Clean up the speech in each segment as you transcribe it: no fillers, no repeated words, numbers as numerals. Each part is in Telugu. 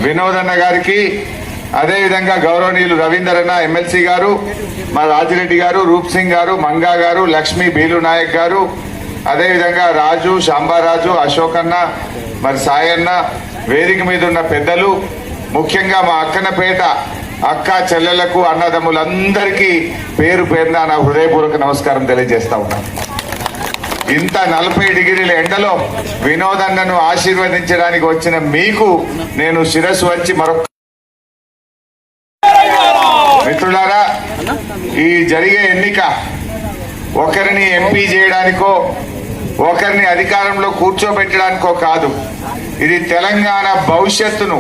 వినోదన్న గారికి, అదేవిధంగా గౌరవనీయులు రవీందర్ అన్న ఎమ్మెల్సీ గారు, మా రాజిరెడ్డి గారు, రూప్ సింగ్ గారు, మంగా గారు, లక్ష్మీ బీలు నాయక్ గారు, అదేవిధంగా రాజు, శాంబారాజు, అశోక్ అన్న, మరి సాయన్న, వేదిక మీద ఉన్న పెద్దలు, ముఖ్యంగా మా అక్కన్నపేట అక్క చెల్లెలకు అన్నదమ్ములందరికీ పేరు పేరున నా హృదయపూర్వక నమస్కారం తెలియజేస్తా ఉన్నాను. ఇంత 40 డిగ్రీల ఎండలో వినోదన్నను ఆశీర్వదించడానికి వచ్చిన మీకు నేను శిరస్సు వంచి మరొక మిత్రులారా, ఈ జరిగే ఎన్నిక ఒకరిని ఎంపీ చేయడానికో ఒకరిని అధికారంలో కూర్చోబెట్టడానికో కాదు. ఇది తెలంగాణ భవిష్యత్తును,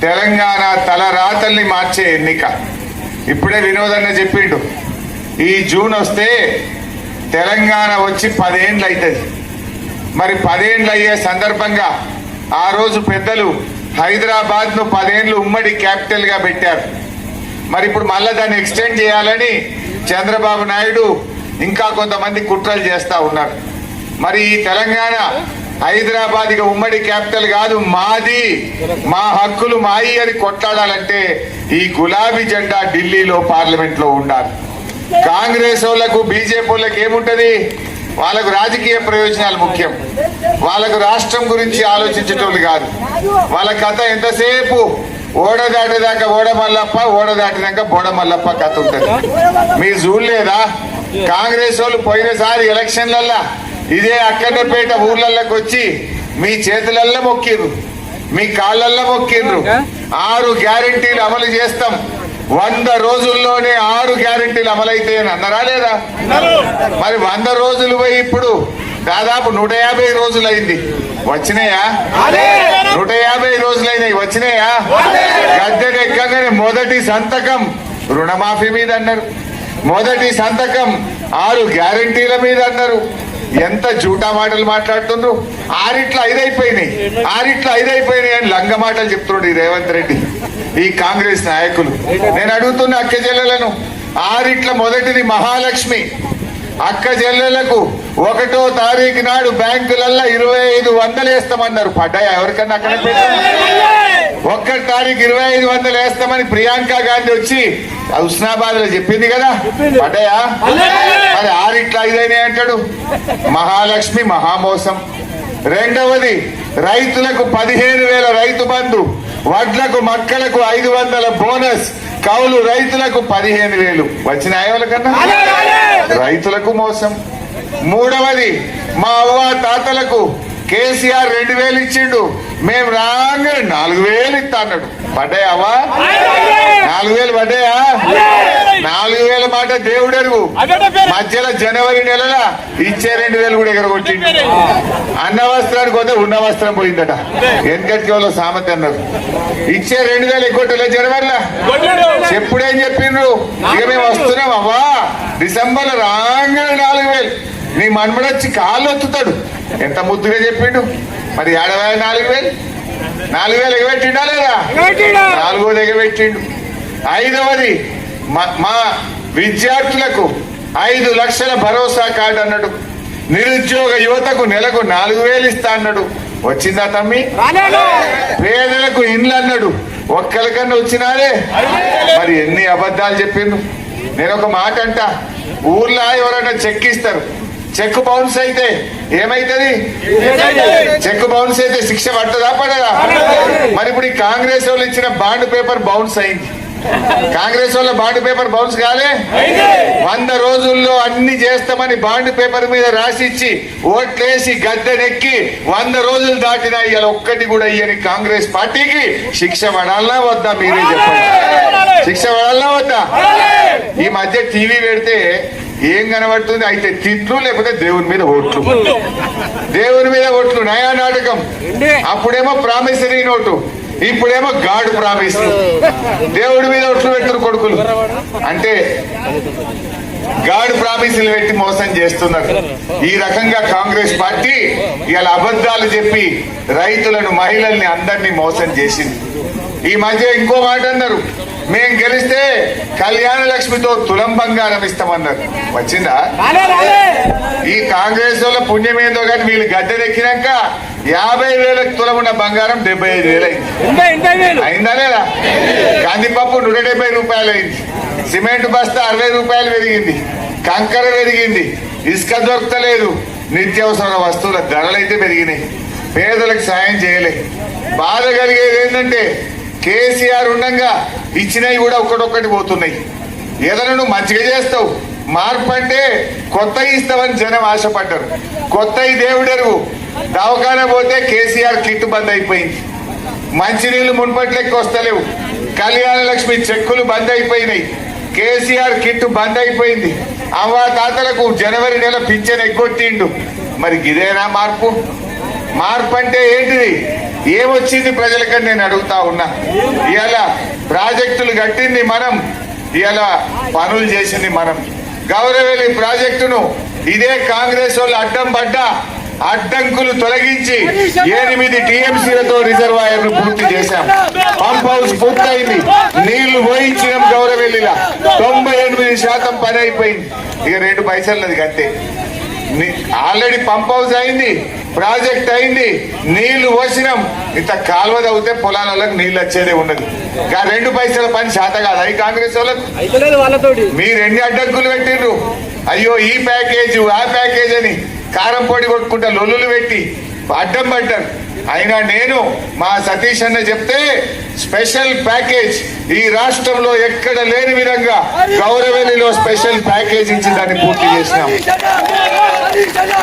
తెలంగాణ తలరాతల్ని మార్చే ఎన్నిక. ఇప్పుడే వినోదన్న చెప్పిండు, ఈ జూన్ వస్తే తెలంగాణ వచ్చి 10 ఏళ్ళు అవుతుంది. మరి 10 ఏళ్ళు అయ్యే సందర్భంగా ఆ రోజు పెద్దలు హైదరాబాద్ ను 10 ఏళ్ళు ఉమ్మడి క్యాపిటల్ గా పెట్టారు. మరి ఇప్పుడు మళ్ళా దాన్ని ఎక్స్టెండ్ చేయాలని చంద్రబాబు నాయుడు ఇంకా కొంతమంది కుట్రలు చేస్తా ఉన్నారు. మరి ఈ తెలంగాణ హైదరాబాద్ ఇక ఉమ్మడి క్యాపిటల్ కాదు, మాది, మా హక్కులు మాయి అని కొట్లాడాలంటే ఈ గులాబీ జెండా ఢిల్లీలో పార్లమెంట్ లో ఉండాలి. కాంగ్రెస్ వాళ్ళకు, బీజేపీ వాళ్ళకి ఏముంటది? వాళ్ళకు రాజకీయ ప్రయోజనాలు ముఖ్యం. వాళ్ళకు రాష్ట్రం గురించి ఆలోచించేటోళ్ళు కాదు. వాళ్ళ కథ ఎంతసేపు ఓడ దాటేదాకా ఓడ మల్లప్ప, ఓడ దాటినాక బోడ మల్లప్ప కథ ఉంటది. మీరు చూడలేదా? కాంగ్రెస్ వాళ్ళు పోయినసారి ఎలక్షన్లల్లా ఇదే అక్కన్నపేట ఊర్లలోకి వచ్చి మీ చేతులల్లో మొక్కిర్రు, మీ కాళ్ళల్లో మొక్కిర్రు. 6 గ్యారెంటీలు అమలు చేస్తాం, 100 రోజుల్లోనే 6 గ్యారెంటీలు అమలైతే అన్నారా లేదా? మరి 100 రోజులు పోయి ఇప్పుడు దాదాపు 150 రోజులైంది. వచ్చినాయా? 150 రోజులైనాయి. వచ్చినాయా? గద్దెనెక్కగానే మొదటి సంతకం రుణమాఫీ మీద అన్నారు, మొదటి సంతకం 6 గ్యారెంటీల మీద అన్నారు. ఎంత జూటా మాటలు మాట్లాడుతుండ్రు. 6 అయిపోయినాయి, 6 అయిపోయినాయి అని లంగ మాటలు చెప్తున్నాడు ఈ రేవంత్ రెడ్డి, ఈ కాంగ్రెస్ నాయకులు. నేను అడుగుతున్న అక్క చెల్లెలను, 6 మొదటిది మహాలక్ష్మి. అక్క చెల్లెలకు 1వ తారీఖు నాడు బ్యాంకులల్లో 2500 వేస్తామన్నారు. పడ్డాయా ఎవరికన్నా? అక్కడ 1 తారీఖు 2500 వేస్తామని ప్రియాంక గాంధీ వచ్చి హుస్నాబాద్ లో చెప్పింది కదా, పడ్డాయా? మరి 6 అయినాయి అంటాడు. మహాలక్ష్మి మహామోసం. రెండవది రైతులకు 15,000 రైతు బంధు, వడ్లకు మక్కలకు 500 బోనస్, కౌలు రైతులకు 15,000. వచ్చినాయా వాళ్ళకన్నా? రైతులకు మోసం. మూడవది మా అవ్వ తాతలకు కేసీఆర్ 2,000 ఇచ్చిండు, మేము రాగా 4,000 ఇస్తా అన్నాడు. పడ్డాయావా? 4,000 పడ్డాయా? 4,000 మాట దేవుడెరుగు. మధ్యలో జనవరి నెలల ఇచ్చే 2,000 కూడా ఎగరగొట్టిండు. అన్న వస్త్రానికి పోతే ఉన్న వస్త్రం పోయిందట. వెనకటికి వాళ్ళు సామెత అన్నారు. ఇచ్చే 2,000 ఎగ్గొట్టలే జనవరిలో. ఎప్పుడేం చెప్పిండ్రు? ఇక మేము వస్తున్నాం అవ్వా, డిసెంబర్ రాగా 4,000. నీ మన్మడొచ్చి కాళ్ళు ఒత్తుతాడు. ఎంత ముద్దుగా చెప్పిండు. మరి 4,000 4,000 ఎగబెట్టిండా లేదా? 4,000 ఎగబెట్టిండు. 5వది మా విద్యార్థులకు 5 లక్షల భరోసా కార్డు అన్నాడు. నిరుద్యోగ యువతకు నెలకు 4,000 ఇస్తా అన్నాడు. వచ్చిందా తమ్మి? పేదలకు ఇండ్లు అన్నాడు. ఒక్కరికన్నా వచ్చినారే? మరి ఎన్ని అబద్ధాలు చెప్పిండు. నేను ఒక మాట అంట, ఊర్లో ఎవరైనా చెక్ ఇస్తారు, చెక్ బౌన్స్ అయితే ఏమైతుంది? చెక్ బౌన్స్ అయితే శిక్ష పడుతుందా పడదా? మరి ఇప్పుడు ఈ కాంగ్రెస్ వాళ్ళు ఇచ్చిన బాండ్ పేపర్ బౌన్స్ అయింది. కాంగ్రెస్ వాళ్ళ బాండ్ పేపర్ బౌన్స్ కాలే? 100 రోజుల్లో అన్ని చేస్తామని బాండ్ పేపర్ మీద రాసిచ్చి ఓట్లేసి గద్దెనెక్కి 100 రోజులు దాటినా ఇవాళ ఒక్కటి కూడా ఇయ్యని కాంగ్రెస్ పార్టీకి శిక్ష పడాలనా వద్దా? మీరే చెప్పండి. శిక్ష పడాలనా వద్దా? ఈ మధ్య టీవీ పెడితే ఏం కనబడుతుంది? అయితే తిట్లు, లేకపోతే దేవుని మీద ఓట్లు. దేవుని మీద ఓట్లు నయా నాటకం. అప్పుడేమో ప్రామిసరీ నోటు, ఇప్పుడేమో గాడ్ ప్రామిస్. దేవుడి మీద ఒట్లు పెట్టరు కొడుకులు. అంటే గాడ్ ప్రామిసులు పెట్టి మోసం చేస్తున్నారు. ఈ రకంగా కాంగ్రెస్ పార్టీ ఇవాళ అబద్ధాలు చెప్పి రైతులను, మహిళల్ని అందరినీ మోసం చేసింది. ఈ మధ్య ఇంకో మాట అన్నారు, మేం గెలిస్తే కళ్యాణ లక్ష్మితో తులం బంగారం ఇస్తామన్నారు. వచ్చిందా? ఈ కాంగ్రెస్ వాళ్ళ పుణ్యం ఏందో కానీ వీళ్ళు గద్దెనెక్కినాక 50,000 తులం ఉన్న బంగారం 75,000 అయింది. అయిందా లేదా? కందిపప్పు 170 రూపాయలు అయింది. సిమెంట్ బస్తా 60 రూపాయలు పెరిగింది. కంకర పెరిగింది. ఇసుక దొరకలేదు. నిత్యావసర వస్తువుల ధరలైతే పెరిగినాయి. పేదలకు సాయం చేయలే. బాధ కలిగేది ఏంటంటే కేసీఆర్ ఉండగా ఇచ్చినవి కూడా ఒక్కటొక్కటి పోతున్నాయి. ఏదైనా నువ్వు మంచిగా చేస్తావు, మార్పు అంటే కొత్తవి ఇస్తావని జనం ఆశపడ్డారు. కొత్తవి దేవుడెరువు. దవాఖాన పోతే కేసీఆర్ కిట్ బంద్ అయిపోయింది. మంచినీళ్లు మున్పట్లెక్కి వస్తలేవు. కళ్యాణ లక్ష్మి చెక్కులు బంద్ అయిపోయినాయి. కేసీఆర్ కిట్ బంద్ అయిపోయింది. అవ్వా తాతలకు జనవరి నెల పింఛన్ ఎగ్గొట్టిండు. మరి ఇదేనా మార్పు? మార్పు అంటే ఏంటిది? ఏమొచ్చింది ప్రజలకని నేను అడుగుతా ఉన్నా. ఇవాళ ప్రాజెక్టులు కట్టింది మనం, ఇవాళ పనులు చేసింది మనం. గౌరవేలి ప్రాజెక్టును ఇదే కాంగ్రెస్ వాళ్ళు అడ్డం పడ్డా అడ్డంకులు తొలగించి 8 టీఎంసీలతో రిజర్వాయర్ పూర్తి చేశాం. పంప్ హౌస్ పూర్తయింది. నీళ్లు పోయించినాం. గౌరవెల్లిలా 98% పని అయిపోయింది. ఇక 2 పైసలది అంతే. ఆల్రెడీ పంప్ హౌస్ అయింది, ప్రాజెక్ట్ అయింది, నీళ్లు పోసినాం. ఇంత కాలువ తవ్వితే పొలాలకు నీళ్లు వచ్చేదే ఉన్నది. 2 పైసల పని శాత కాదు అవి కాంగ్రెస్ వాళ్ళకు. మీరు ఎన్ని అడ్డంకులు పెట్టిండ్రు. అయ్యో ఈ ప్యాకేజ్ ఆ ప్యాకేజ్ అని కారం పొడి కొట్టుకుంటా లొల్లులు పెట్టి అడ్డం పడ్డారు. అయినా నేను మా సతీష్ అన్న చెప్తే స్పెషల్ ప్యాకేజ్ ఈ రాష్ట్రంలో ఎక్కడ లేని విధంగా గౌరవెల్లిలో స్పెషల్ ప్యాకేజ్ ఇచ్చి దాన్ని పూర్తి చేసినాం.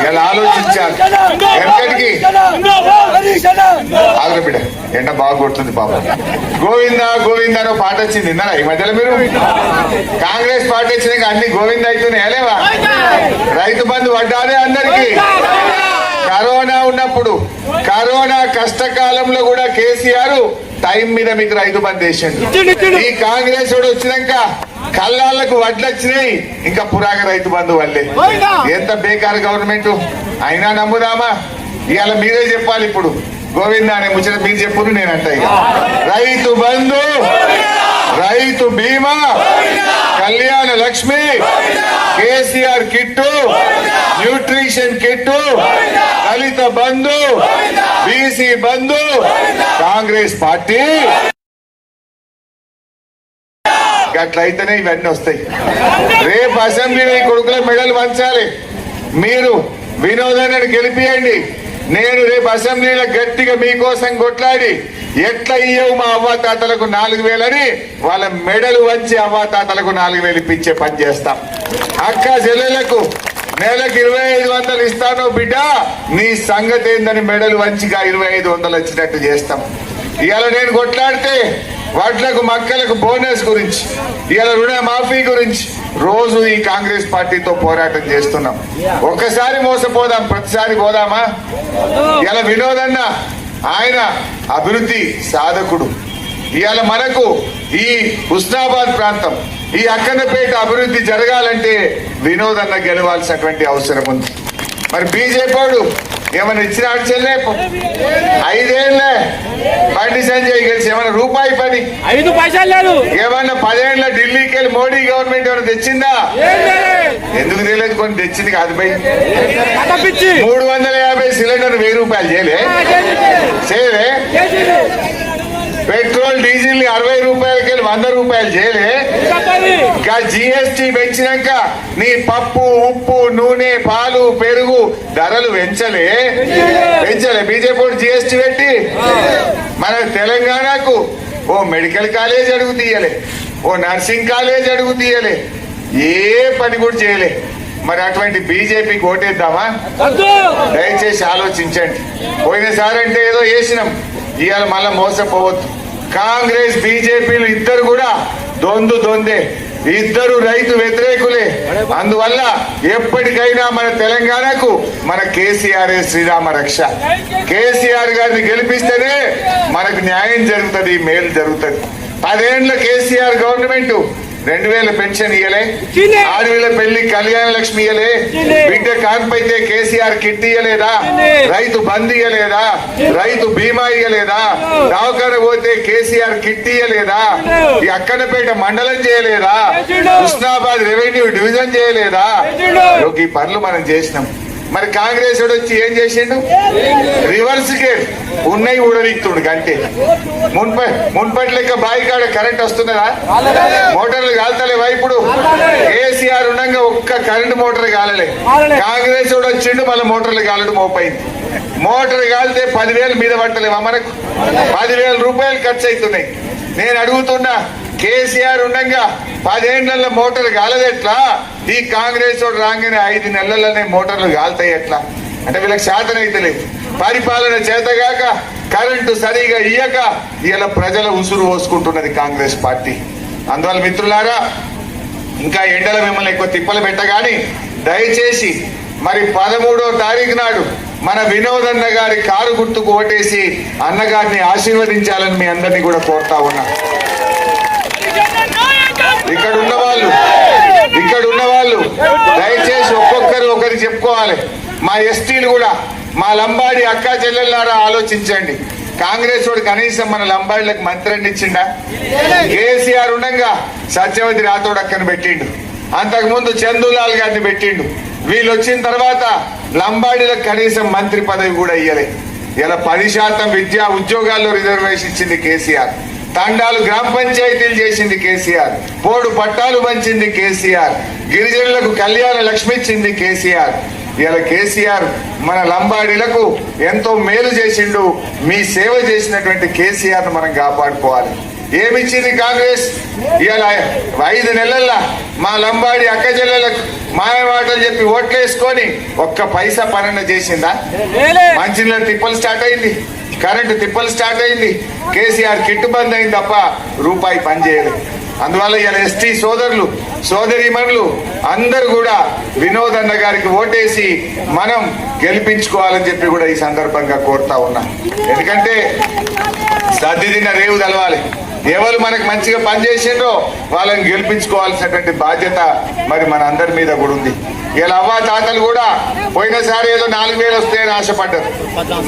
ఇలా ఆలోచించారు. ఎక్కడికి ఆగ్రబిడ్డ ఎండ బాగా కొడుతుంది పాపం. గోవిందా గోవిందా అని పాట వచ్చింది. విన్నారా ఈ మధ్యలో మీరు? కాంగ్రెస్ పార్టీ వచ్చినాక అన్ని గోవింద అవుతున్నాయి లేవా? రైతు బంధు పడ్డాదే అందరికీ. కరోనా ఉన్నప్పుడు, కరోనా కష్టకాలంలో కూడా కేసీఆర్ టైం మీద మీకు రైతు బంధు వేసిండు. ఈ కాంగ్రెస్ వచ్చినాక కళ్ళాళ్లకు వడ్లు వచ్చినాయి. ఇంకా పురాగ రైతు బంధు వల్లే. ఎంత బేకారు గవర్నమెంట్ అయినా నమ్ముదామా? ఇవాళ మీరే చెప్పాలి. ఇప్పుడు గోవింద అనే ముచ్చట మీరు చెప్పును నేనంట. ఇక Rythu Bandhu, Rythu Bima, Kalyana Lakshmi, KCR kit, nutrition kit, Dalit Bandhu, BC Bandhu. Congress party అట్లయితేనే ఇవన్నీ వస్తాయి. రేపు అసెంబ్లీలో ఈ కొడుకుల మెడల్ వంచాలి. మీరు వినోదాన్ని గెలిపియండి. నేను రేపు అసెంబ్లీలో గట్టిగా మీకోసం కొట్లాడి ఎట్లా ఇయ్యవు మా అవ్వాతాతలకు 4,000 అని వాళ్ళ మెడలు వంచి అవ్వాతాతలకు 4,000 ఇప్పించే పని చేస్తాం. అక్క చెల్లెలకు నెలకు 2,500 ఇస్తానో బిడ్డ, నీ సంగతి ఏందని మెడలు వంచిగా 2,500 వచ్చినట్టు చేస్తాం. ఇవాళ నేను కొట్లాడితే వడ్లకు మక్కలకు బోనస్ గురించి, ఇవాళ రుణ మాఫీ గురించి రోజు ఈ కాంగ్రెస్ పార్టీతో పోరాటం చేస్తున్నాం. ఒక్కసారి మోసపోదాం, ప్రతిసారి పోదామా? ఇలా వినోదన్న ఆయన అభివృద్ధి సాధకుడు. ఇవాళ మనకు ఈ హుస్నాబాద్ ప్రాంతం, ఈ అక్కన్నపేట అభివృద్ధి జరగాలంటే వినోదన్న గెలవాల్సినటువంటి అవసరం ఉంది. మరి బీజేపీ ఏమైనా ఇచ్చిన చెల్లే 5 ఏళ్లే బండి సంజయ్ గెలిచి ఏమైనా రూపాయి పని 5 పైసలు లేదు. ఏమన్నా 10 ఏళ్ల ఢిల్లీకి వెళ్ళి మోడీ గవర్నమెంట్ ఏమైనా తెచ్చిందా? ఎందుకు తెలియదు. కొన్ని తెచ్చింది కాదు బై. 350 సిలిండర్ 1000 రూపాయలు చేయలే. పెట్రోల్ డీజిల్ 60 రూపాయలకి వెళ్ళి 100 రూపాయలు చేయలే. ఇంకా జిఎస్టీ పెంచినాక నీ పప్పు, ఉప్పు, నూనె, పాలు, పెరుగు ధరలు పెంచలే. బీజేపీ జిఎస్టీ పెట్టి మన తెలంగాణకు ఓ మెడికల్ కాలేజ్ అడుగు తీయలే, ఓ నర్సింగ్ కాలేజ్ అడుగు తీయలే, ఏ పని కూడా చేయలే. మరి అటువంటి బీజేపీకి ఓటేద్దామా? దయచేసి ఆలోచించండి. పోయినసారి అంటే ఏదో వేసినాం, ఇవాళ మళ్ళా మోసపోవద్దు. కాంగ్రెస్ బీజేపీలు ఇద్దరు కూడా దొందే, ఇద్దరు రైతు వ్యతిరేకులే. అందువల్ల ఎప్పటికైనా మన తెలంగాణకు మన కేసీఆర్ శ్రీరామ రక్ష. కేసీఆర్ గారిని గెలిపిస్తేనే మనకు న్యాయం జరుగుతుంది, మేలు జరుగుతుంది. 10 ఏళ్ల కేసీఆర్ గవర్నమెంట్ 2000 పెన్షన్ ఇయ్యలే, ఆడవిల పెళ్లి కళ్యాణ లక్ష్మి ఇయ్యలే, బిడ్డ కాన్పైతే కేసీఆర్ కిట్ ఇయ్యలేదా, రైతు బంద్ ఇయ్యలేదా, రైతు బీమా ఇయ్యలేదా, దవాఖాన పోతే కేసీఆర్ కిట్ ఇయ్యలేదా, ఈ అక్కనపేట మండలం చేయలేదా, హుస్నాబాద్ రెవెన్యూ డివిజన్ చేయలేదా, ఈ పనులు మనం చేసినాం. మరి కాంగ్రెస్ వచ్చి ఏం చేసిండు? రివర్స్ గేర్ ఉన్నాయి ఊడదీక్తుండు అంతే. మున్పటి లెక్క బావి కాడ కరెంట్ వస్తున్నదా? మోటార్లు కాలుతలేవా? ఇప్పుడు కేసీఆర్ ఉండగా ఒక్క కరెంట్ మోటార్ కాలలే. కాంగ్రెస్ వచ్చిండు మళ్ళీ మోటార్లు కాలడు మోపైంది. మోటార్ కాలితే 10,000 మీద పట్టలేవా? మనకు 10,000 రూపాయలు ఖర్చు అవుతున్నాయి. నేను అడుగుతున్నా, కేసీఆర్ ఉండగా 10 ఏళ్ల మోటార్ కాలదెట్లా? ఈ కాంగ్రెస్ రాగానే 5 నెలలనే మోటార్లు కాలుతాయి ఎట్లా? అంటే వీళ్ళకి శాతం అయితే లేదు. పరిపాలన చేతగాక కరెంటు సరిగా ఇయ్యక ఇలా ప్రజల ఉసురు పోసుకుంటున్నది కాంగ్రెస్ పార్టీ. అందువల్ల మిత్రులారా, ఇంకా ఎండల మిమ్మల్ని ఎక్కువ తిప్పలు పెట్టగాని దయచేసి మరి 13వ తారీఖు నాడు మన వినోదన్న గారి కారు గుర్తుకు ఓటేసి అన్నగారిని ఆశీర్వదించాలని మీ అందరినీ కూడా కోరుతా ఉన్నా. ఇక్కడ ఉన్న వాళ్ళు దయచేసి ఒక్కొక్కరు ఒకరికి చెప్పుకోవాలి. మా ఎస్టీలు కూడా, మా లంబాడి అక్కా చెల్లెల్లారా ఆలోచించండి. కాంగ్రెస్ వాడు కనీసం మన లంబాడిలకు మంత్రిని ఇచ్చిండా? కేసీఆర్ ఉండగా సత్యవతి రాథోడ్ అక్కను పెట్టిండు, అంతకుముందు చందులాల్ గారిని పెట్టిండు. వీళ్ళు వచ్చిన తర్వాత లంబాడీలకు కనీసం మంత్రి పదవి కూడా ఇయ్యలే. ఇలా 10% విద్యా ఉద్యోగాల్లో రిజర్వేషన్ ఇచ్చింది కేసీఆర్. తండాలు గ్రామ పంచాయతీలు చేసింది కేసీఆర్. పోడు పట్టాలు పంచింది కేసీఆర్. గిరిజనులకు కళ్యాణ లక్ష్మి ఇచ్చింది కేసీఆర్. ఇలా కేసీఆర్ మన లంబాడీలకు ఎంతో మేలు చేసిండు. మీ సేవ చేసినటువంటి కేసీఆర్ ను మనం కాపాడుకోవాలి. ఏమిచ్చింది కాంగ్రెస్? ఇలా 5 నెలల్లో మా లంబాడి అక్క చెల్లెలకు మాయ మాటలు చెప్పి ఓట్లేసుకొని ఒక్క పైసా పనన్న చేసిందా? మంచినీళ్ళ తిప్పలు స్టార్ట్ అయింది, కరెంటు తిప్పలు స్టార్ట్ అయింది, కేసీఆర్ కిట్టు బంద్ అయింది తప్ప రూపాయి పని చేయలేదు. అందువల్ల ఇలా ఎస్టీ సోదరులు సోదరీమణులు అందరూ కూడా వినోదన్న గారికి ఓటేసి మనం గెలిపించుకోవాలని చెప్పి కూడా ఈ సందర్భంగా కోరుతా ఉన్నా. ఎందుకంటే సర్దిదిన రేవు తెలవాలి. ఎవరు మనకు మంచిగా పనిచేసిండ్రో వాళ్ళని గెలిపించుకోవాల్సినటువంటి బాధ్యత మరి మన అందరి మీద కూడా ఉంది. ఇలా అవ్వ తాతలు కూడా పోయినసారి ఏదో 4,000 వస్తాయని ఆశపడ్డారు,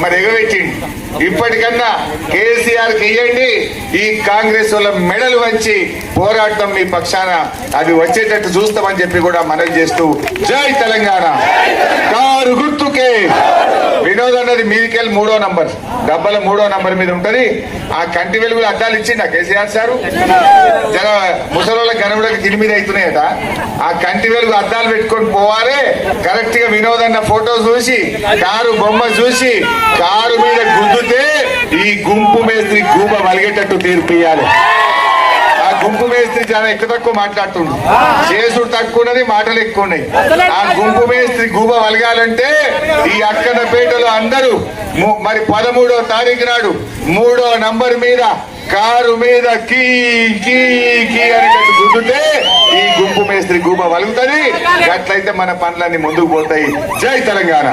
మరి ఎగబెట్టిండి. ఇప్పటికన్నా కేసీఆర్ కి ఇయ్యండి, ఈ కాంగ్రెస్ వాళ్ళ మెడలు వంచి పోరాటం మీ పక్షాన అది వచ్చేటట్టు చూస్తామని చెప్పి కూడా మనవి చేస్తూ జై తెలంగాణ. కారు గుర్తుకే వినోద్ అన్నది మీదికెళ్ళి 3వ నంబర్ డబ్బాల 3వ నంబర్ మీద ఉంటది. ఆ కంటి వెలుగులు అద్దాలు ఇచ్చిండ కేసీఆర్ సారు. జర ముసలోళ్ళ కనబడక తిని మీద అవుతున్నాయట. ఆ కంటి వెలుగు అద్దాలు పెట్టుకొని పోవాలి. కరెక్ట్ గా వినోద్ అన్న ఫోటో చూసి కారు బొమ్మ చూసి కారు మీద గుద్దుతే ఈ గుంపు మేస్త్రి గూబ వలిగేటట్టు తీర్పు ఇయ్యాలి. ఆ గుంపు మేస్త్రి చాలా ఎక్కువ తక్కువ మాట్లాడుతుంది, చేసుడు తక్కువ ఉన్నది, మాటలు ఎక్కువ ఉన్నాయి. ఆ గుంపు మేస్త్రి గూబ వలగాలంటే ఈ అక్కనపేటలో అందరూ మరి 13వ తారీఖు నాడు 3వ నంబర్ మీద కారు మీద కీ కీ కీ అనేటట్టు గుద్దుతే ఈ గుంపు మేస్త్రి గూబ వలుగుతుంది. అట్లయితే మన పనులన్నీ ముందుకు పోతాయి. జై తెలంగాణ.